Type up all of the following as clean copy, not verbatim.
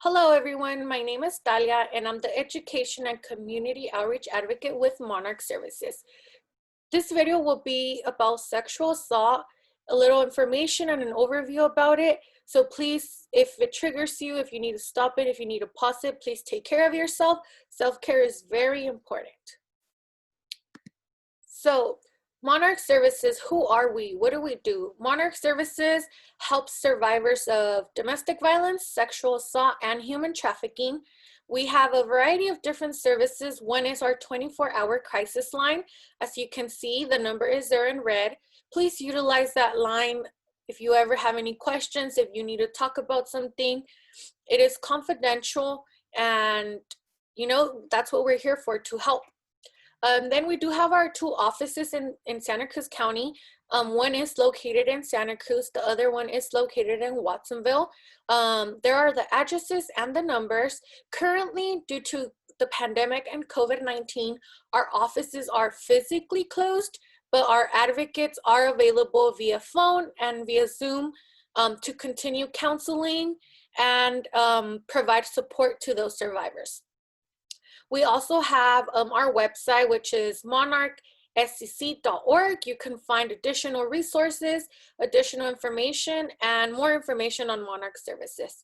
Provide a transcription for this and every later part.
Hello everyone, my name is Talia and I'm the Education and Community Outreach Advocate with Monarch Services. This video will be about sexual assault, a little information and an overview about it. So please, if it triggers you, if you need to stop it, if you need to pause it, please take care of yourself. Self-care is very important. So Monarch Services, who are we? What do we do? Monarch Services helps survivors of domestic violence, sexual assault, and human trafficking. We have a variety of different services. One is our 24-hour crisis line. As you can see, the number is there in red. Please utilize that line if you ever have any questions, if you need to talk about something. It is confidential, and that's what we're here for, to help. Then we do have our two offices in Santa Cruz County. One is located in Santa Cruz, the other one is located in Watsonville. There are the addresses and the numbers. Currently, due to the pandemic and COVID-19, our offices are physically closed, but our advocates are available via phone and via Zoom to continue counseling and provide support to those survivors. We also have our website, which is monarchscc.org. You can find additional resources, additional information, and more information on Monarch Services.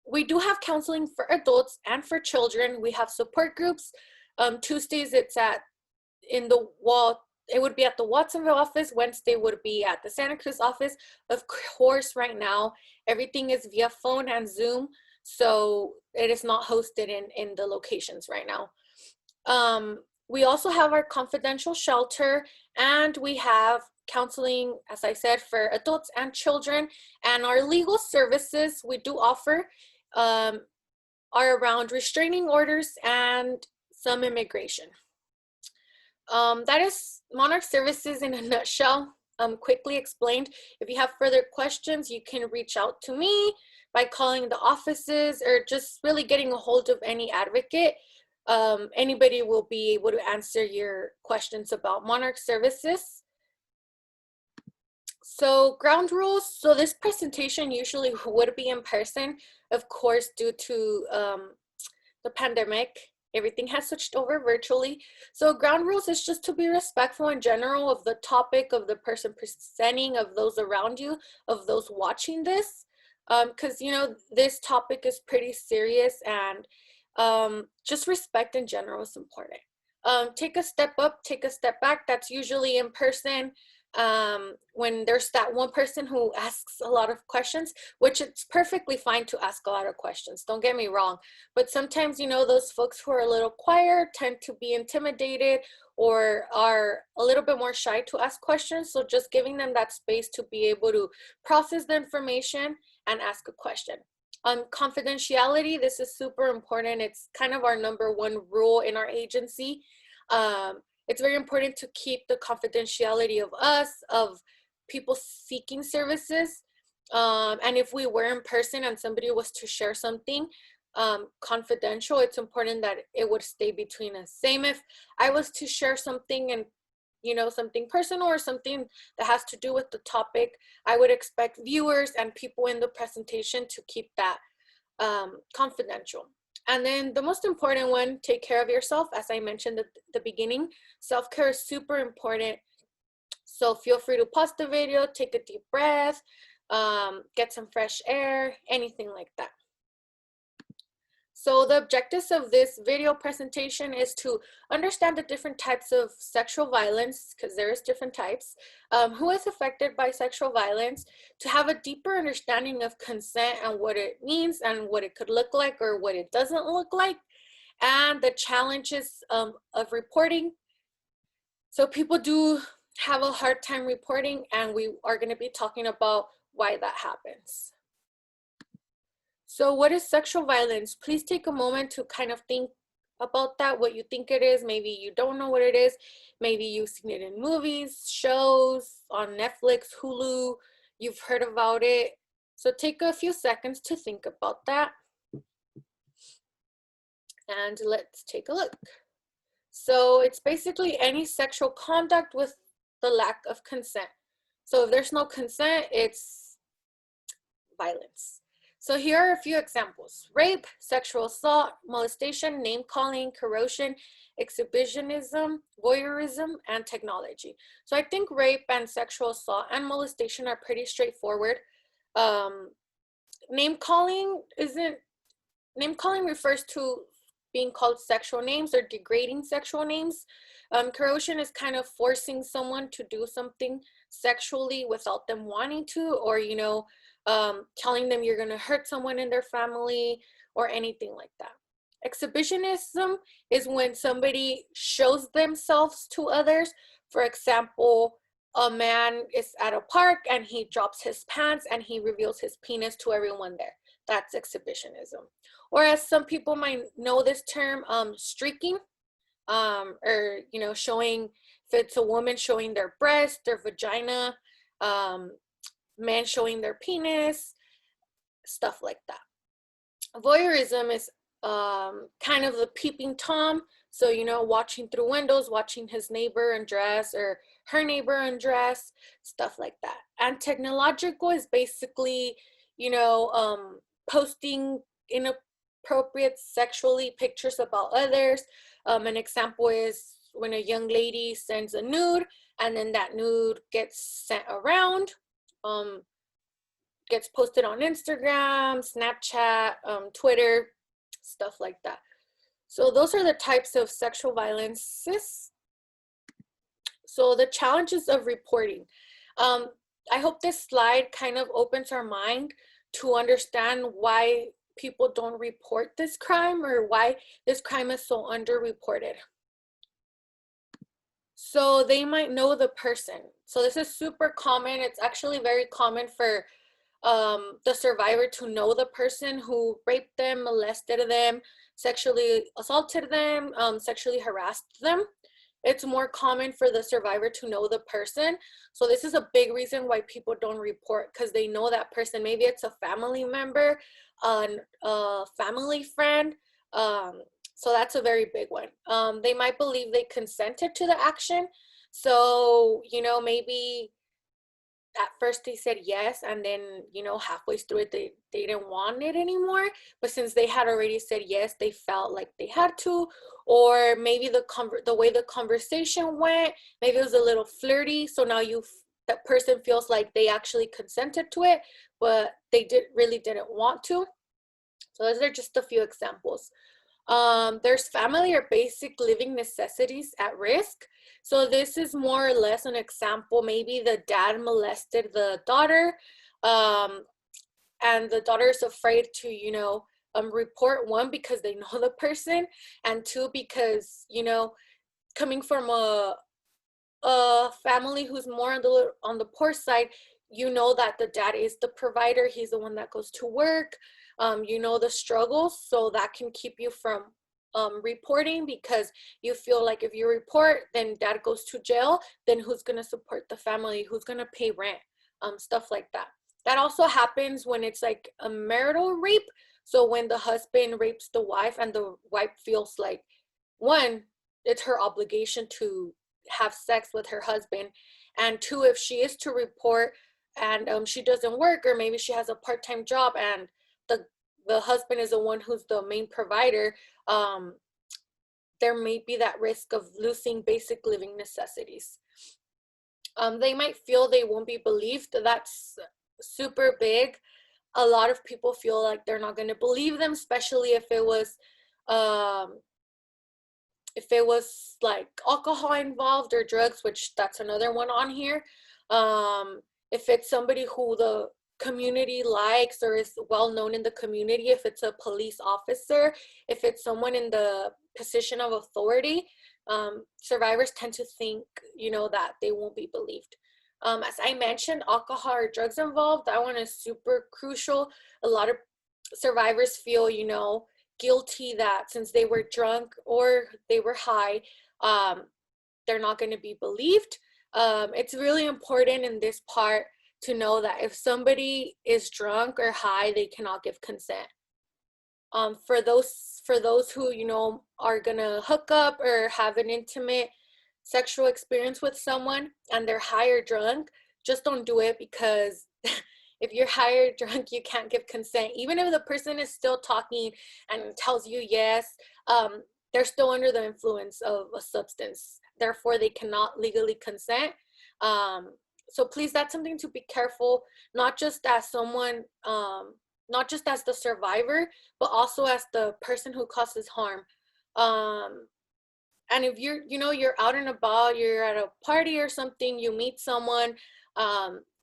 We do have counseling for adults and for children. We have support groups. Tuesdays, it would be at the Watsonville office. Wednesday would be at the Santa Cruz office. Of course, right now, everything is via phone and Zoom. So it is not hosted in the locations right now. We also have our confidential shelter, and we have counseling, as I said, for adults and children. And our legal services we do offer are around restraining orders and some immigration. That is Monarch Services in a nutshell, quickly explained. If you have further questions, you can reach out to me by calling the offices or just really getting a hold of any advocate. Anybody will be able to answer your questions about Monarch Services. So ground rules. So this presentation usually would be in person. Of course, due to the pandemic, everything has switched over virtually. So ground rules is just to be respectful in general of the topic, of the person presenting, of those around you, of those watching this. Because this topic is pretty serious, and just respect in general is important. Take a step up, take a step back. That's usually in person. When there's that one person who asks a lot of questions, which it's perfectly fine to ask a lot of questions, don't get me wrong, but sometimes those folks who are a little quieter tend to be intimidated or are a little bit more shy to ask questions. So just giving them that space to be able to process the information and ask a question. Confidentiality, this is super important. It's kind of our #1 rule in our agency. It's very important to keep the confidentiality of us, of people seeking services. And if we were in person and somebody was to share something confidential, it's important that it would stay between us. Same if I was to share something and something personal or something that has to do with the topic, I would expect viewers and people in the presentation to keep that confidential. And then the most important one, take care of yourself. As I mentioned at the beginning, self-care is super important. So feel free to pause the video, take a deep breath, get some fresh air, anything like that. So the objectives of this video presentation is to understand the different types of sexual violence, because there is different types, who is affected by sexual violence, to have a deeper understanding of consent and what it means and what it could look like or what it doesn't look like, and the challenges of reporting. So people do have a hard time reporting, and we are going to be talking about why that happens. So what is sexual violence? Please take a moment to kind of think about that, what you think it is. Maybe you don't know what it is. Maybe you've seen it in movies, shows, on Netflix, Hulu. You've heard about it. So take a few seconds to think about that. And let's take a look. So it's basically any sexual conduct with the lack of consent. So if there's no consent, it's violence. So here are a few examples: rape, sexual assault, molestation, name calling, coercion, exhibitionism, voyeurism, and technology. So I think rape and sexual assault and molestation are pretty straightforward. Um, name calling isn't, name calling refers to being called sexual names or degrading sexual names. Coercion is kind of forcing someone to do something sexually without them wanting to, or, telling them you're going to hurt someone in their family or anything like that. Exhibitionism is when somebody shows themselves to others. For example, a man is at a park and he drops his pants and he reveals his penis to everyone there. That's exhibitionism. Or as some people might know this term, streaking, or, showing, if it's a woman showing their breast, their vagina, men showing their penis, stuff like that. Voyeurism is kind of the peeping Tom. So, watching through windows, watching his neighbor undress or her neighbor undress, stuff like that. And technological is basically, posting inappropriate sexually pictures about others. An example is when a young lady sends a nude and then that nude gets sent around, gets posted on Instagram, Snapchat, Twitter, stuff like that. So those are the types of sexual violences. So the challenges of reporting. I hope this slide kind of opens our mind to understand why people don't report this crime or why this crime is so underreported. So they might know the person. So this is super common. It's actually very common for the survivor to know the person who raped them, molested them, sexually assaulted them, sexually harassed them. It's more common for the survivor to know the person. So this is a big reason why people don't report, because they know that person. Maybe it's a family member, a family friend. So that's a very big one. They might believe they consented to the action. So, maybe at first they said yes, and then, halfway through it, they didn't want it anymore. But since they had already said yes, they felt like they had to. Or maybe the way the conversation went, maybe it was a little flirty. So now that person feels like they actually consented to it, but they really didn't want to. So those are just a few examples. There's family or basic living necessities at risk. So this is more or less an example. Maybe the dad molested the daughter, and the daughter is afraid to, report, one, because they know the person, and two, because, coming from a family who's more on the poor side, that the dad is the provider. He's the one that goes to work. The struggles, so that can keep you from reporting, because you feel like if you report, then dad goes to jail, then who's going to support the family, who's going to pay rent, stuff like that. That also happens when it's like a marital rape. So when the husband rapes the wife and the wife feels like, one, it's her obligation to have sex with her husband, and two, if she is to report and she doesn't work, or maybe she has a part-time job and the husband is the one who's the main provider, there may be that risk of losing basic living necessities. They might feel they won't be believed. That's super big. A lot of people feel like they're not going to believe them, especially if it was like alcohol involved or drugs, which that's another one on here. If it's somebody who the community likes or is well known in the community, if it's a police officer, if it's someone in the position of authority, survivors tend to think, that they won't be believed. As I mentioned, alcohol or drugs involved, that one is super crucial. A lot of survivors feel, guilty that since they were drunk or they were high, they're not going to be believed. It's really important in this part to know that if somebody is drunk or high, they cannot give consent. For those who, are gonna hook up or have an intimate sexual experience with someone and they're high or drunk, just don't do it, because If you're high or drunk, you can't give consent. Even if the person is still talking and tells you yes, they're still under the influence of a substance. Therefore, they cannot legally consent. So please, that's something to be careful, not just as someone, not just as the survivor, but also as the person who causes harm. And if you're out and about, you're at a party or something, you meet someone,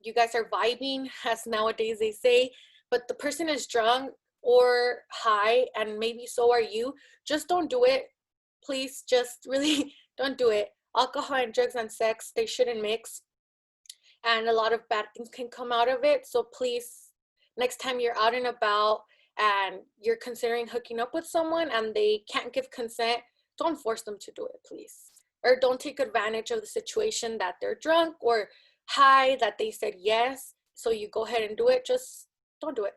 you guys are vibing, as nowadays they say, but the person is drunk or high, and maybe so are you, just don't do it. Please, just really don't do it. Alcohol and drugs and sex, they shouldn't mix, and a lot of bad things can come out of it. So please, next time you're out and about and you're considering hooking up with someone and they can't give consent, don't force them to do it, please. Or don't take advantage of the situation that they're drunk or high, that they said yes, so you go ahead and do it. Just don't do it.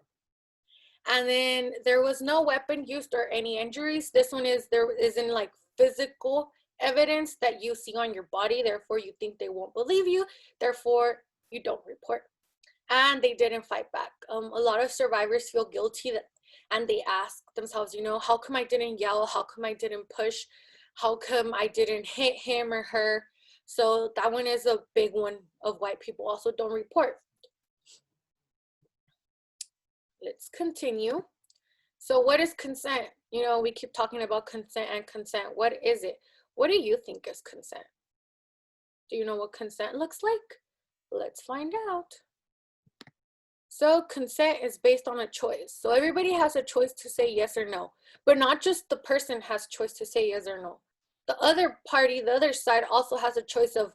And then there was no weapon used or any injuries. This one is, there isn't like physical evidence that you see on your body, therefore you think they won't believe you, therefore you don't report. And they didn't fight back. A lot of survivors feel guilty and they ask themselves, how come I didn't yell? How come I didn't push? How come I didn't hit him or her? So that one is a big one of why people also don't report. Let's continue. So what is consent? We keep talking about consent and consent. What is it? What do you think is consent? Do you know what consent looks like? Let's find out. So consent is based on a choice. So everybody has a choice to say yes or no, but not just the person has choice to say yes or no. The other party, the other side, also has a choice of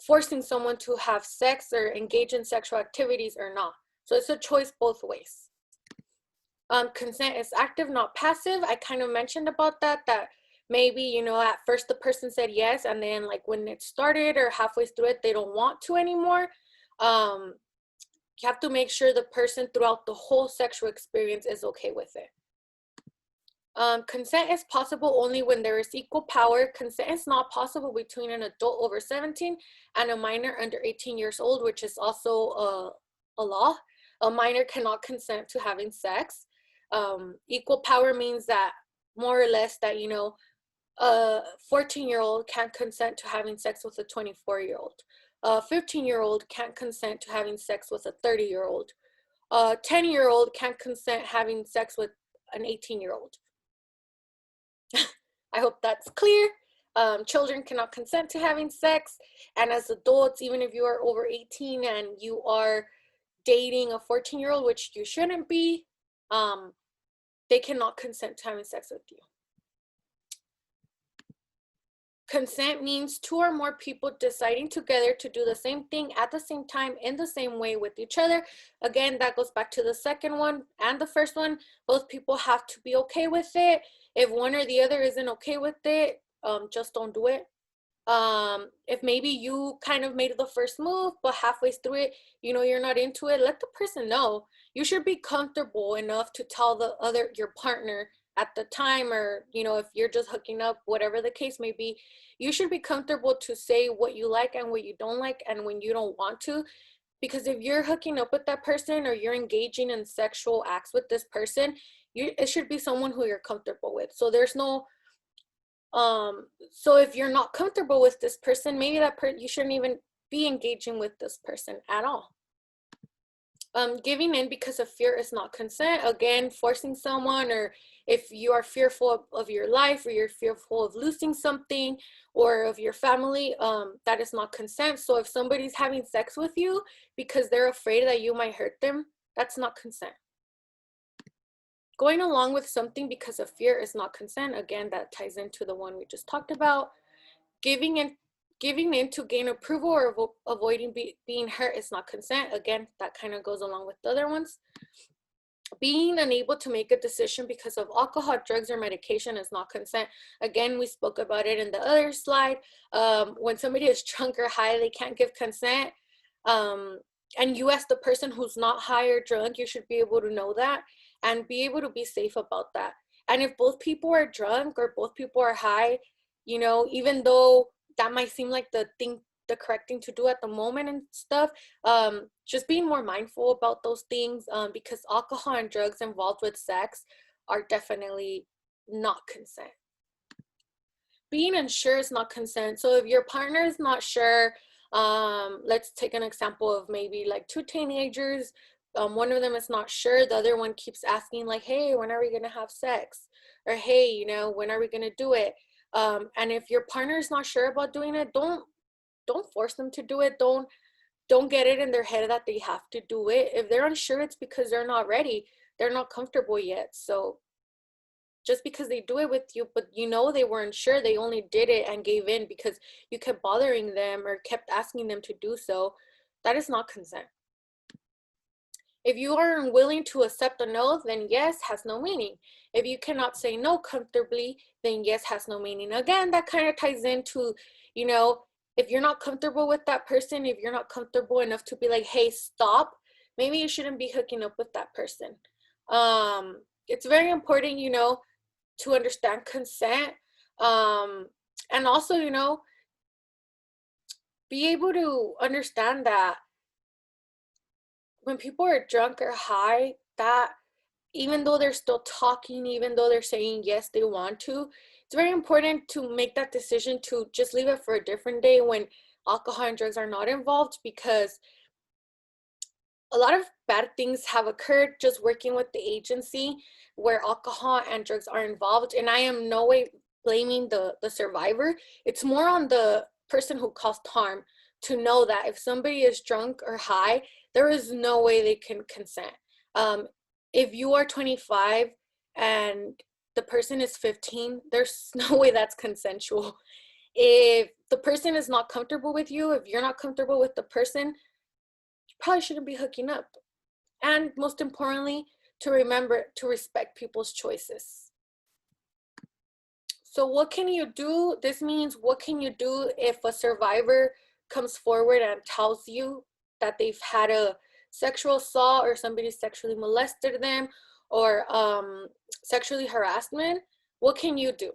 forcing someone to have sex or engage in sexual activities or not. So it's a choice both ways. Consent is active, not passive. I kind of mentioned about that maybe, at first the person said yes, and then like when it started or halfway through it, they don't want to anymore. You have to make sure the person throughout the whole sexual experience is okay with it. Consent is possible only when there is equal power. Consent is not possible between an adult over 17 and a minor under 18 years old, which is also a law. A minor cannot consent to having sex. Equal power means that more or less that, a 14-year-old can't consent to having sex with a 24-year-old. A 15-year-old can't consent to having sex with a 30-year-old. A 10-year-old can't consent having sex with an 18-year-old. I hope that's clear. Children cannot consent to having sex. And as adults, even if you are over 18 and you are dating a 14-year-old, which you shouldn't be, they cannot consent to having sex with you. Consent means two or more people deciding together to do the same thing at the same time in the same way with each other. Again, that goes back to the second one and the first one. Both people have to be okay with it. If one or the other isn't okay with it, just don't do it. If maybe you kind of made the first move, but halfway through it, you're not into it, let the person know. You should be comfortable enough to tell your partner at the time, or, if you're just hooking up, whatever the case may be, you should be comfortable to say what you like and what you don't like and when you don't want to. Because if you're hooking up with that person or you're engaging in sexual acts with this person, it should be someone who you're comfortable with. So there's no, so if you're not comfortable with this person, maybe you shouldn't even be engaging with this person at all. Giving in because of fear is not consent. Again, forcing someone, or if you are fearful of your life, or you're fearful of losing something or of your family, that is not consent. So if somebody's having sex with you because they're afraid that you might hurt them, that's not consent. Going along with something because of fear is not consent. Again, that ties into the one we just talked about. Giving in to gain approval or avoiding being hurt is not consent. Again, that kind of goes along with the other ones. Being unable to make a decision because of alcohol, drugs, or medication is not consent. Again, we spoke about it in the other slide. When somebody is drunk or high, they can't give consent. And you, as the person who's not high or drunk, you should be able to know that and be able to be safe about that. And if both people are drunk or both people are high, even though that might seem like the thing the correct thing to do at the moment and stuff. Just being more mindful about those things, because alcohol and drugs involved with sex are definitely not consent. Being unsure is not consent. So if your partner is not sure, let's take an example of maybe like two teenagers. One of them is not sure, the other one keeps asking like, hey, when are we gonna have sex? Or hey, you know, when are we gonna do it? And if your partner is not sure about doing it, don't force them to do it. Don't get it in their head that they have to do it. If they're unsure, it's because they're not ready. They're not comfortable yet. So just because they do it with you, but you know they weren't sure, they only did it and gave in because you kept bothering them or kept asking them to do so, that is not consent. If you are unwilling to accept a no, then yes has no meaning. If you cannot say no comfortably, then yes has no meaning. Again, that kind of ties into, you know, if you're not comfortable with that person, if you're not comfortable enough to be like, hey, stop, maybe you shouldn't be hooking up with that person. It's very important, you know, to understand consent, and also, you know, be able to understand that when people are drunk or high, that even though they're still talking, even though they're saying yes they want to, it's very important to make that decision to just leave it for a different day when alcohol and drugs are not involved, because a lot of bad things have occurred just working with the agency where alcohol and drugs are involved. And I am no way blaming the survivor. It's more on the person who caused harm to know that if somebody is drunk or high, there is no way they can consent. If you are 25 and the person is 15, there's no way that's consensual. If the person is not comfortable with you, if you're not comfortable with the person, probably shouldn't be hooking up. And most importantly, to remember to respect people's choices. So what can you do? This means what can you do if a survivor comes forward and tells you that they've had a sexual assault or somebody sexually molested them or sexually harassment? What can you do?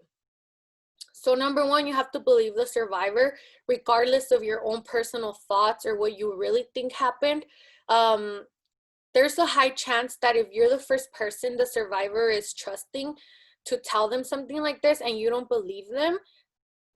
So number one, you have to believe the survivor, regardless of your own personal thoughts or what you really think happened. There's a high chance that if you're the first person the survivor is trusting to tell them something like this and you don't believe them,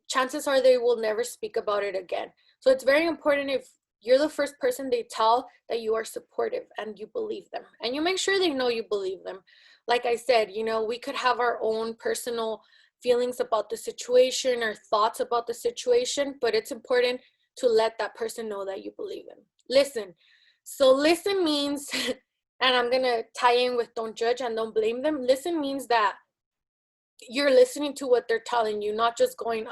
chances are they will never speak about it again. So it's very important, if you're the first person they tell, that you are supportive and you believe them and you make sure they know you believe them. Like I said, you know, we could have our own personal feelings about the situation or thoughts about the situation, but it's important to let that person know that you believe them. Listen. So listen means, and I'm gonna tie in with don't judge and don't blame them. Listen means that you're listening to what they're telling you, not just going,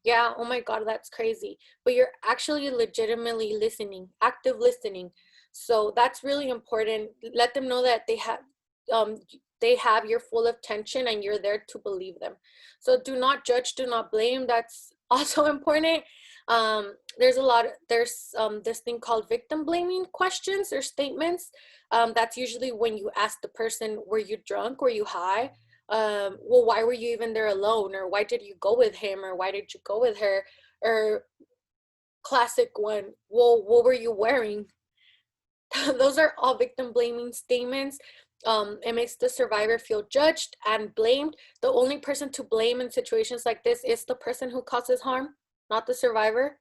yeah, oh my God, that's crazy. But you're actually legitimately listening, active listening. So that's really important. Let them know that they have your full attention and you're there to believe them. So do not judge, do not blame. That's also important. There's this thing called victim blaming questions or statements. That's usually when you ask the person, were you drunk? Were you high? Well, why were you even there alone? Or why did you go with him? Or why did you go with her? Or classic one, well, what were you wearing? Those are all victim blaming statements. It makes the survivor feel judged and blamed. The only person to blame in situations like this is the person who causes harm, not the survivor.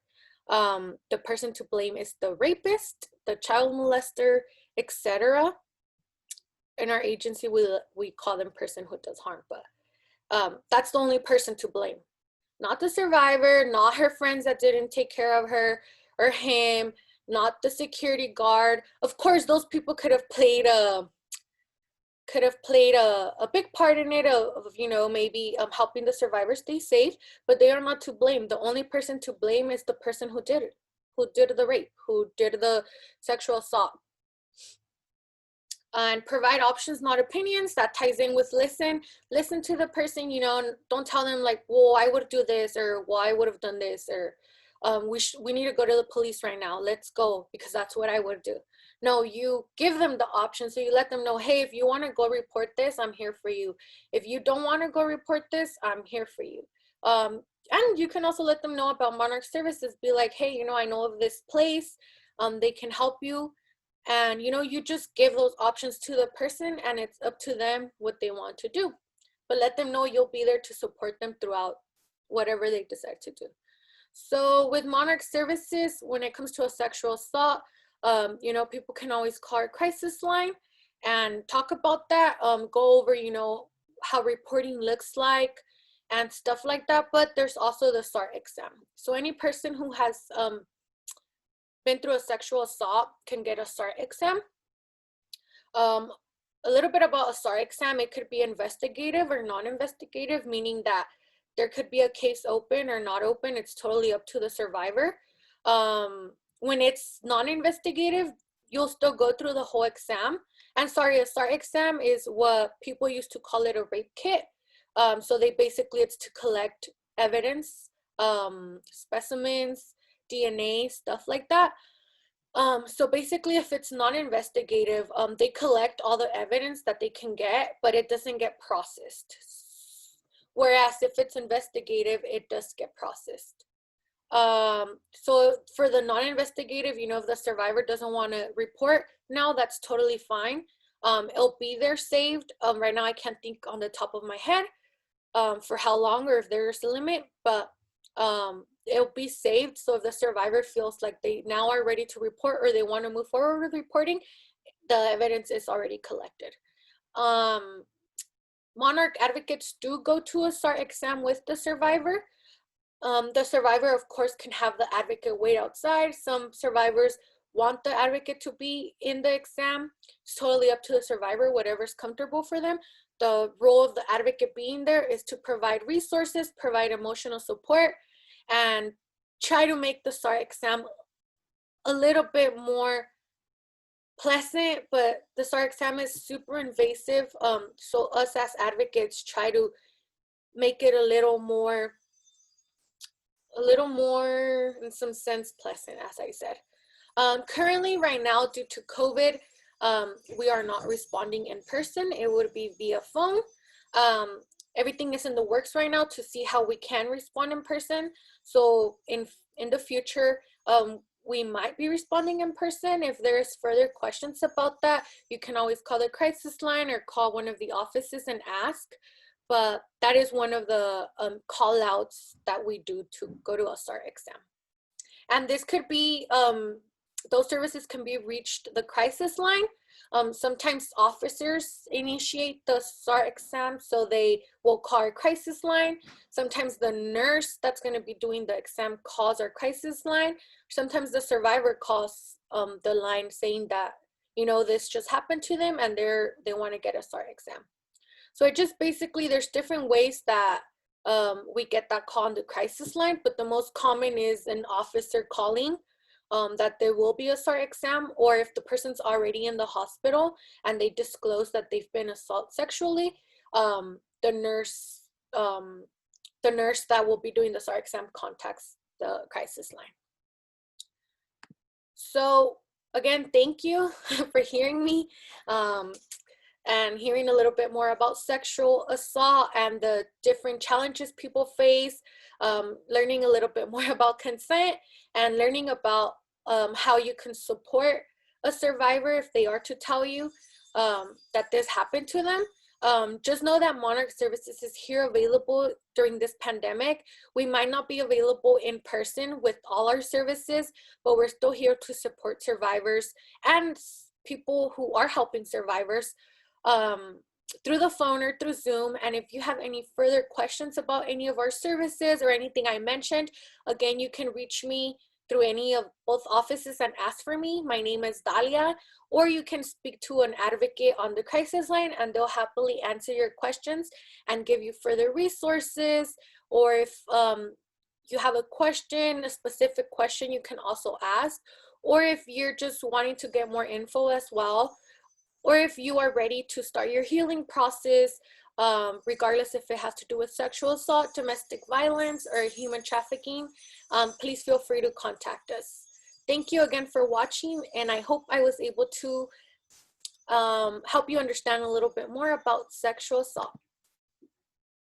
The person to blame is the rapist, the child molester, etc. In our agency, we call them person who does harm, but that's the only person to blame, not the survivor, not her friends that didn't take care of her or him, not the security guard. Of course, those people could have played a big part in it of you know, maybe helping the survivor stay safe, but they are not to blame. The only person to blame is the person who did it, who did the rape, who did the sexual assault. And provide options, not opinions. That ties in with listen to the person, you know, and don't tell them like, well, I would do this, or well, I would have done this, or we need to go to the police right now, let's go, because that's what I would do. No, you give them the option. So you let them know, hey, if you want to go report this, I'm here for you. If you don't want to go report this, I'm here for you. And you can also let them know about Monarch Services. Be like, hey, I know of this place. They can help you. And, you just give those options to the person, and it's up to them what they want to do. But let them know you'll be there to support them throughout whatever they decide to do. So with Monarch Services, when it comes to a sexual assault, people can always call our crisis line and talk about that, go over, how reporting looks like and stuff like that. But there's also the SAR exam. So any person who has been through a sexual assault can get a SAR exam. A little bit about a SAR exam, it could be investigative or non-investigative, meaning that there could be a case open or not open. It's totally up to the survivor. When it's non-investigative, you'll still go through the whole exam. And sorry, a SAR exam is what people used to call it a rape kit. So it's to collect evidence, specimens, DNA, stuff like that. So basically, if it's non-investigative, they collect all the evidence that they can get, but it doesn't get processed. Whereas if it's investigative, it does get processed. So for the non-investigative, if the survivor doesn't want to report now, that's totally fine. It'll be there saved. Right now, I can't think on the top of my head for how long or if there's a limit, but it'll be saved. So if the survivor feels like they now are ready to report or they want to move forward with reporting, the evidence is already collected. Monarch advocates do go to a SAR exam with the survivor. The survivor, of course, can have the advocate wait outside. Some survivors want the advocate to be in the exam. It's totally up to the survivor, whatever's comfortable for them. The role of the advocate being there is to provide resources, provide emotional support, and try to make the SAR exam a little bit more pleasant. But the SAR exam is super invasive. So us as advocates try to make it a little more in some sense pleasant, as I said. Currently right now, due to COVID, we are not responding in person. It would be via phone. Everything is in the works right now to see how we can respond in person. So in the future, we might be responding in person. If there's further questions about that, you can always call the crisis line or call one of the offices and ask. But that is one of the call outs that we do to go to a SAR exam. And this could be, those services can be reached the crisis line. Sometimes officers initiate the SAR exam, so they will call our crisis line. Sometimes the nurse that's going to be doing the exam calls our crisis line. Sometimes the survivor calls the line saying that, this just happened to them and they want to get a SAR exam. So it just basically, there's different ways that we get that call on the crisis line, but the most common is an officer calling that there will be a SAR exam, or if the person's already in the hospital and they disclose that they've been assaulted sexually, the nurse that will be doing the SAR exam contacts the crisis line. So again, thank you for hearing me. And hearing a little bit more about sexual assault and the different challenges people face, learning a little bit more about consent, and learning about how you can support a survivor if they are to tell you that this happened to them. Just know that Monarch Services is here available during this pandemic. We might not be available in person with all our services, but we're still here to support survivors and people who are helping survivors through the phone or through Zoom. And if you have any further questions about any of our services or anything I mentioned, again, you can reach me through any of both offices and ask for me. My name is Dalia, or you can speak to an advocate on the crisis line and they'll happily answer your questions and give you further resources. Or if you have a question, a specific question, you can also ask. Or if you're just wanting to get more info as well, or if you are ready to start your healing process, regardless if it has to do with sexual assault, domestic violence, or human trafficking, please feel free to contact us. Thank you again for watching, and I hope I was able to help you understand a little bit more about sexual assault.